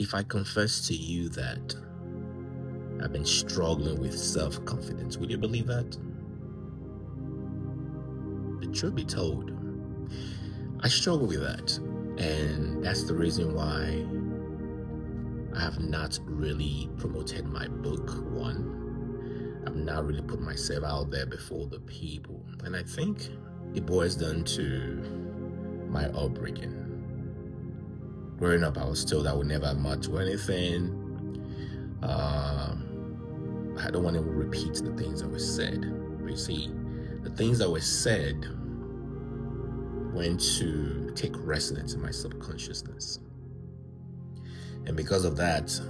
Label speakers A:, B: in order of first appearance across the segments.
A: If I confess to you that I've been struggling with self confidence, would you believe that? The truth be told, I struggle with that. And that's the reason why I have not really promoted my book. One, I've not really put myself out there before the people. And I think it boils down to my upbringing. Growing up, I was told I would never amount to anything. I don't want to repeat the things that were said. But you see, the things that were said went to take residence in my subconsciousness. And because of that,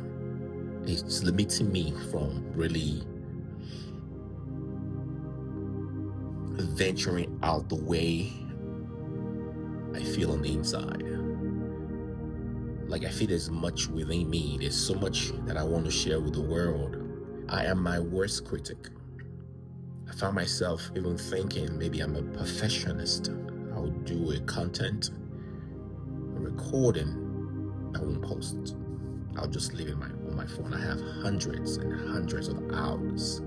A: it's limiting me from really venturing out the way I feel on the inside. Like I feel there's much within me. There's so much that I want to share with the world. I am my worst critic. I found myself even thinking maybe I'm a perfectionist. I would do a content, a recording, I won't post it. I'll just leave it on my phone. I have hundreds and hundreds of hours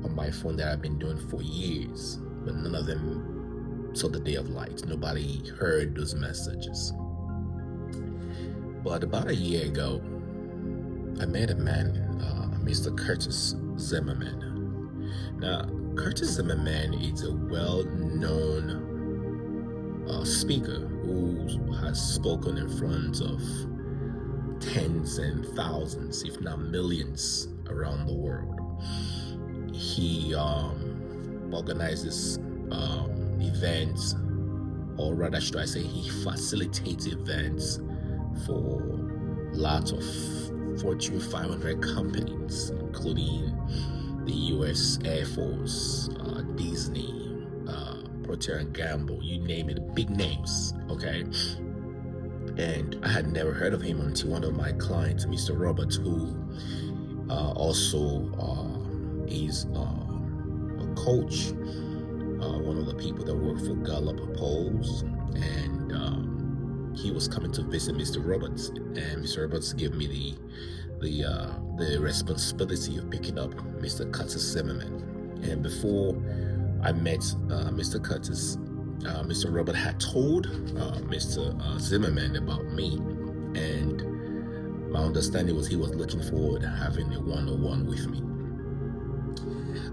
A: on my phone that I've been doing for years, but none of them saw the day of light. Nobody heard those messages. But about a year ago, I met a man, Mr. Curtis Zimmerman. Now, Curtis Zimmerman is a well-known speaker who has spoken in front of tens and thousands, if not millions, around the world. He organizes events, or rather, should I say, he facilitates events for lots of Fortune 500 companies, including the U.S. Air Force, Disney, Procter & Gamble, you name it, big names, okay? And I had never heard of him until one of my clients, Mr. Roberts, who also is a coach, one of the people that work for Gallup polls, and he was coming to visit Mr. Roberts, and Mr. Roberts gave me the responsibility of picking up Mr. Curtis Zimmerman. And before I met Mr. Curtis, Mr. Robert had told Mr. Zimmerman about me, and my understanding was he was looking forward to having a one-on-one with me.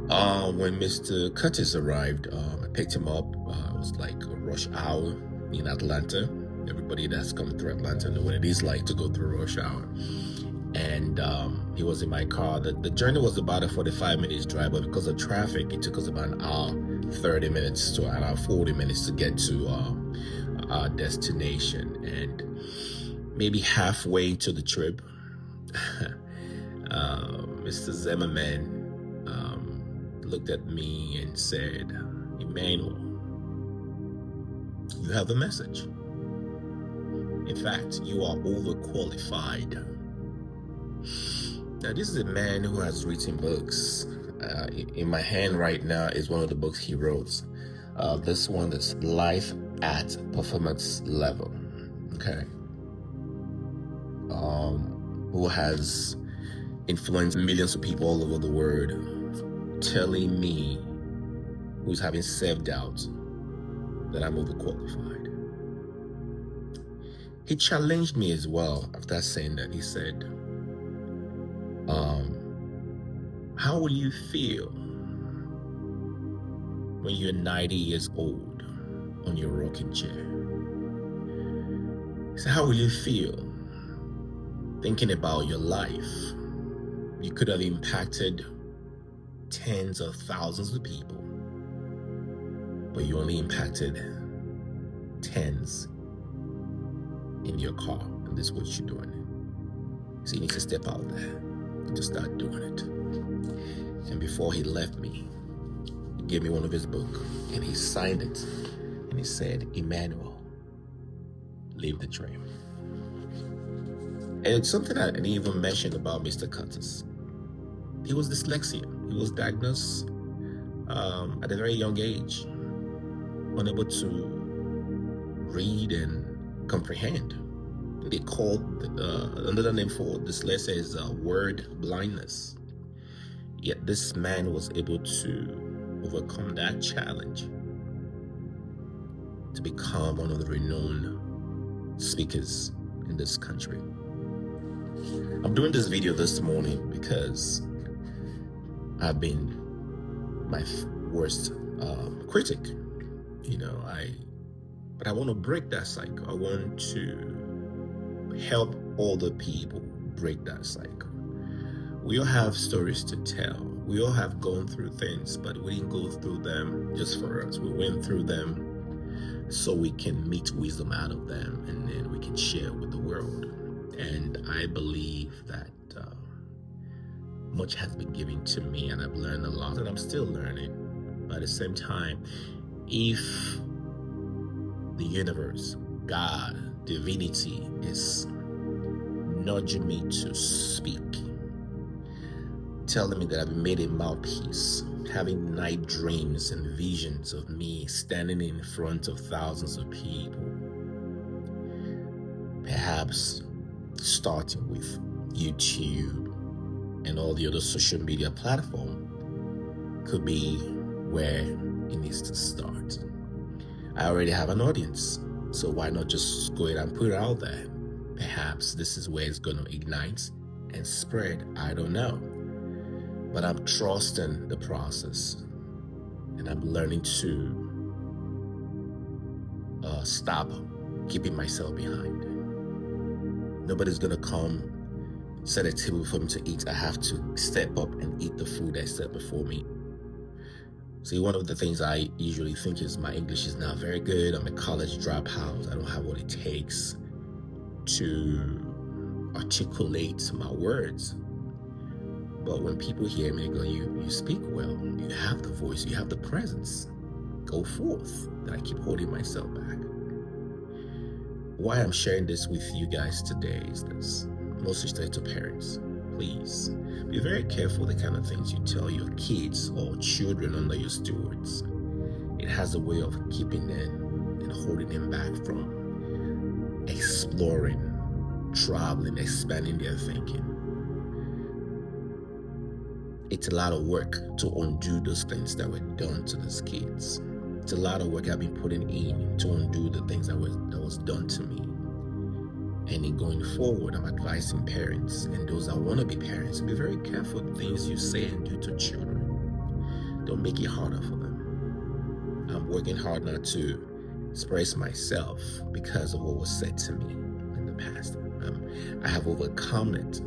A: When Mr. Curtis arrived, I picked him up. It was like a rush hour in Atlanta. Everybody that's come through Atlanta know what it is like to go through rush hour. And he was in my car. The journey was about a 45 minutes drive, but because of traffic, it took us about an hour, 30 minutes to an hour, 40 minutes to get to our destination. And maybe halfway to the trip, Mr. Zimmerman looked at me and said, "Emmanuel, you have a message. In fact, you are overqualified." Now, this is a man who has written books. In my hand right now is one of the books he wrote. This one is Life at Performance Level. Okay. Who has influenced millions of people all over the world, telling me, who's having self-doubt, that I'm overqualified. He challenged me as well after saying that. He said, how will you feel when you're 90 years old on your rocking chair? He said, how will you feel thinking about your life? You could have impacted tens of thousands of people, but you only impacted tens in your car, and this is what you're doing. So you need to step out there and just start doing it. And before he left me, he gave me one of his books, and he signed it, and he said, "Emmanuel, live the dream." And it's something I didn't even mention about Mr. Curtis. He was dyslexia. He was diagnosed at a very young age, unable to read and comprehend. They called another name for dyslexia is word blindness. Yet this man was able to overcome that challenge to become one of the renowned speakers in this country. I'm doing this video this morning because I've been my worst critic, but I want to break that cycle. I want to help all the people break that cycle. We all have stories to tell. We all have gone through things, but we didn't go through them just for us. We went through them so we can meet wisdom out of them, and then we can share with the world. And I believe that much has been given to me, and I've learned a lot, and I'm still learning. But at the same time, if the universe, God, divinity is nudging me to speak, telling me that I've been made a mouthpiece, having night dreams and visions of me standing in front of thousands of people, perhaps starting with YouTube and all the other social media platforms could be where it needs to start. I already have an audience, so why not just go ahead and put it out there? Perhaps this is where it's going to ignite and spread. I don't know. But I'm trusting the process, and I'm learning to stop keeping myself behind. Nobody's gonna come set a table for me to eat. I have to step up and eat the food that's set before me. See, one of the things I usually think is my English is not very good. I'm a college dropout. I don't have what it takes to articulate my words. But when people hear me, they go, you speak well, you have the voice, you have the presence, go forth. Then I keep holding myself back. Why I'm sharing this with you guys today is this, most especially to parents. Please be very careful the kind of things you tell your kids or children under your stewards. It has a way of keeping them and holding them back from exploring, traveling, expanding their thinking. It's a lot of work to undo those things that were done to these kids. It's a lot of work I've been putting in to undo the things that was done to me. And in going forward, I'm advising parents and those that want to be parents to be very careful the things you say and do to children. Don't make it harder for them. I'm working hard not to express myself because of what was said to me in the past. I have overcome it.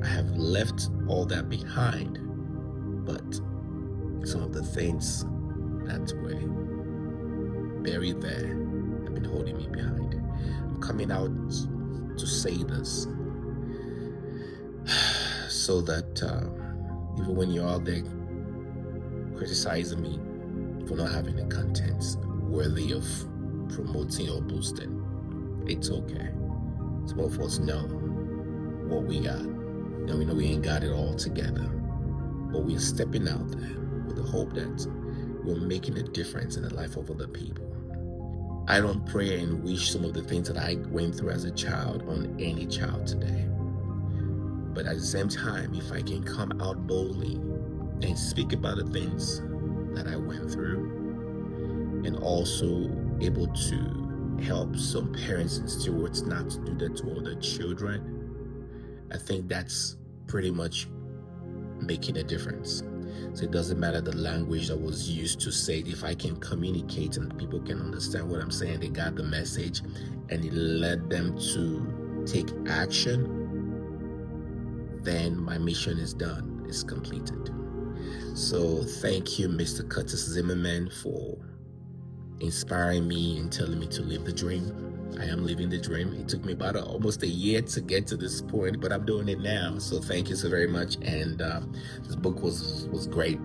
A: I have left all that behind. But some of the things that were buried there have been holding me behind. I'm coming out to say this so that even when you're out there criticizing me for not having the content worthy of promoting or boosting, it's okay. Some of us know what we got. And we know we ain't got it all together. But we are stepping out there with the hope that we're making a difference in the life of other people. I don't pray and wish some of the things that I went through as a child on any child today. But at the same time, if I can come out boldly and speak about the things that I went through, and also able to help some parents and stewards not to do that to other children, I think that's pretty much making a difference. So it doesn't matter the language that was used to say it. If I can communicate and people can understand what I'm saying, they got the message, and it led them to take action, then my mission is done, it's completed. So thank you, Mr. Curtis Zimmerman, for inspiring me and telling me to live the dream. I am living the dream. It took me about almost a year to get to this point, but I'm doing it now. So thank you so very much. And this book was great.